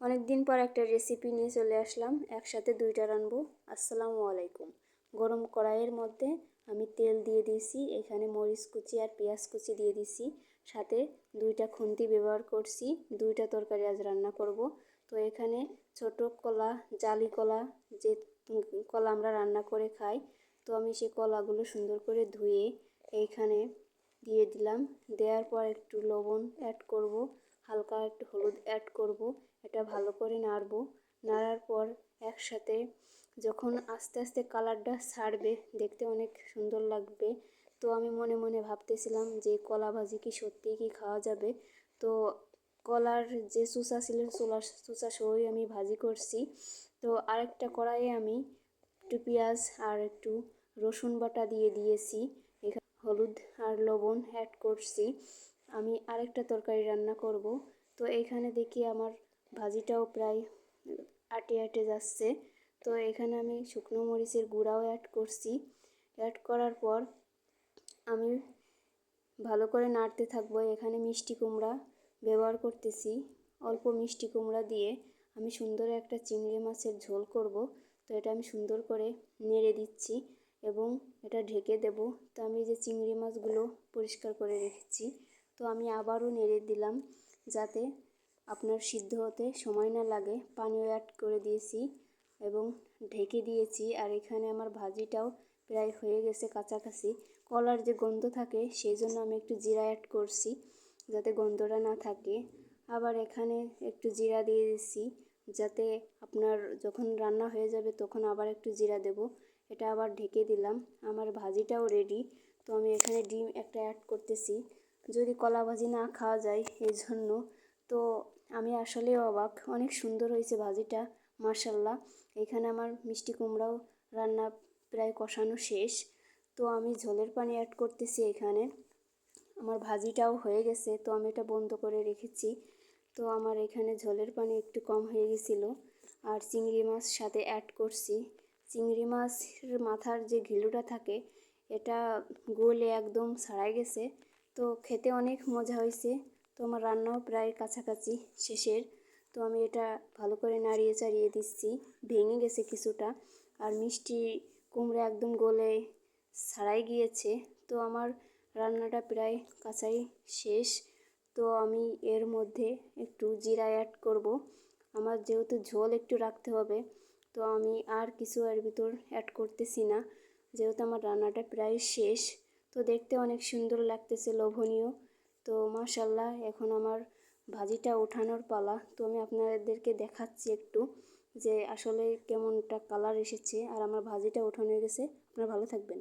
অনেক দিন পর একটা রেসিপি নিয়ে চলে আসলাম, একসাথে দুইটা রানবো। আসসালামু আলাইকুম। গরম কড়াইয়ের মধ্যে আমি তেল দিয়ে দিয়েছি, এখানে মরিচ কুচি আর পেঁয়াজ কুচি দিয়ে দিছি, সাথে দুইটা খুন্তি ব্যবহার করছি। দুইটা তরকারি আজ রান্না করব। তো এখানে ছোট কলা, জালি কলা, যে কলা আমরা রান্না করে খাই, তো আমি সেই কলাগুলো সুন্দর করে ধুয়ে এইখানে দিয়ে দিলাম। দেওয়ার পর একটু লবণ অ্যাড করব, হালকা একটু হলুদ অ্যাড করব। এটা ভালো করে নাড়ব। নাড়ার পর একসাথে যখন আস্তে আস্তে কালারটা ছাড়বে, দেখতে অনেক সুন্দর লাগবে। তো আমি মনে মনে ভাবতেছিলাম যে কলা ভাজি কি সত্যিই কি খাওয়া যাবে। তো কলার যে চুষা ছিল, চুষা সহই আমি ভাজি করছি। তো আরেকটা কড়াইয়ে আমি একটু পেঁয়াজ আর একটু রসুন বাটা দিয়ে দিয়েছি। এখানে হলুদ আর লবণ অ্যাড করছি। আমি আরেকটা তরকারি রান্না করব। তো এইখানে দেখি আমার ভাজিটাও প্রায় আটে আটে যাচ্ছে। তো এখানে আমি শুকনো মরিচের গুঁড়াও অ্যাড করছি। অ্যাড করার পর আমি ভালো করে নাড়তে থাকবো। এখানে মিষ্টি কুমড়া ব্যবহার করতেছি। অল্প মিষ্টি কুমড়া দিয়ে আমি সুন্দর একটা চিংড়ি মাছের ঝোল করব। তো এটা আমি সুন্দর করে নেড়ে দিচ্ছি এবং এটা ঢেকে দেব। তো আমি যে চিংড়ি মাছগুলো পরিষ্কার করে রেখেছি, তো আমি আবারও নেড়ে দিলাম যাতে আপনার সিদ্ধ হতে সময় না লাগে। পানিও অ্যাড করে দিয়েছি এবং ঢেকে দিয়েছি। আর এখানে আমার ভাজিটাও প্রায় হয়ে গেছে কাছাকাছি। কলার যে গন্ধ থাকে সেই জন্য আমি একটু জিরা অ্যাড করছি যাতে গন্ধটা না থাকে। আবার এখানে একটু জিরা দিয়ে দিচ্ছি যাতে আপনার যখন রান্না হয়ে যাবে তখন আবার একটু জিরা দেব। এটা আবার ঢেকে দিলাম। আমার ভাজিটাও রেডি। তো আমি এখানে ডিম একটা অ্যাড করতেছি, যদি কলা ভাজি না খাওয়া যায় এই জন্য। তো আমি আসলে অবাক, অনেক সুন্দর হয়েছে ভাজিটা, মাশাল্লাহ। এখানে আমার মিষ্টি কুমড়াও রান্না প্রায় কষানো শেষ। তো আমি ঝোলের পানি অ্যাড করতেছি এখানে। আমার ভাজিটাও হয়ে গেছে, তো আমি এটা বন্ধ করে রেখেছি। তো আমার এখানে ঝোলের পানি একটু কম হয়ে গেছিলো। আর চিংড়ি মাছ সাথে অ্যাড করছি। চিংড়ি মাছের মাথার যে ঘিলুটা থাকে এটা গলে একদম ছাড়াই গেছে। তো খেতে অনেক মজা হয়েছে। তো আমার রান্নাও প্রায় কাছাকাছি শেষের। তো আমি এটা ভালো করে নাড়িয়ে চাড়িয়ে দিচ্ছি, ভেঙে গেছে কিছুটা। আর মিষ্টি কুমড়া একদম গলে ছাড়াই গিয়েছে। তো আমার রান্নাটা প্রায় কাছাই শেষ। তো আমি এর মধ্যে একটু জিরা অ্যাড করব। আমার যেহেতু ঝোল একটু রাখতে হবে, তো আমি আর কিছু এর ভিতর অ্যাড করতেছি না, যেহেতু আমার রান্নাটা প্রায় শেষ। তো দেখতে অনেক সুন্দর লাগতেছে, লোভনীয়। তো মাশাল্লাহ, এখন আমার ভাজিটা ওঠানোর পালা। তো আমি আপনাদেরকে দেখাচ্ছি একটু যে আসলে কেমনটা কালার এসেছে। আর আমার ভাজিটা ওঠানো হয়ে গেছে। আপনারা ভালো থাকবেন।